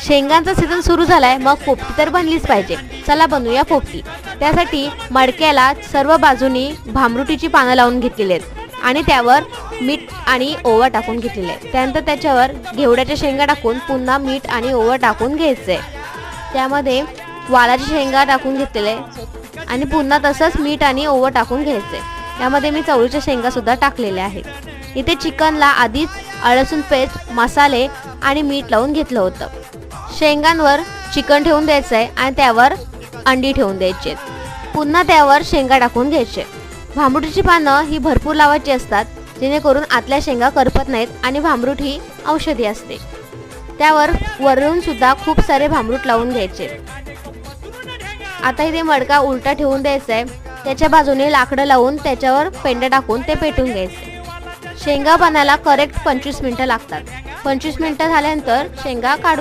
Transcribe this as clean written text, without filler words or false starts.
शेंगांचा season सुरू झालाय, मग पोपटी तर बनलीच पाहिजे. चला बनवूया पोपटी. त्यासाठी मडक्याला सर्व बाजूनी भांबरुटीची पानं लावून घेतलेली आहेत आणि त्यावर मीठ आणि ओवा टाकून घेतलेले आहे. त्यानंतर त्याच्यावर घेवड्याच्या शेंगा टाकून पुन्हा मीठ आणि ओवा टाकून घ्यायचंय. त्यामध्ये वालाच्या शेंगा टाकून घेतलेले आणि पुन्हा तसंच मीठ आणि ओवा टाकून घ्यायचंय. यामध्ये मी चवळीच्या शेंगा सुद्धा टाकलेल्या आहेत. इथे चिकनला आधीच लसूण पेस्ट, मसाले आणि मीठ लावून घेतलं होतं. शेंगांवर चिकन ठेवून द्यायचं आहे आणि त्यावर अंडी ठेवून द्यायची आहेत. पुन्हा त्यावर शेंगा टाकून घ्यायचे. भांबरुटीची पानं ही भरपूर लावायची असतात, जेणेकरून आतल्या शेंगा करपत नाहीत आणि भांबरूट ही औषधी असते. त्यावर वरून सुद्धा खूप सारे भांबरूट लावून घ्यायचे. आता इथे मडका उलटा ठेवून द्यायचा आहे. त्याच्या बाजूने लाकडं लावून त्याच्यावर पेंडं टाकून ते पेटून घ्यायचे. शेंगा बनायला करेक्ट 25 मिनिटं लागतात. 25 मिनिटं झाल्यानंतर शेंगा काढून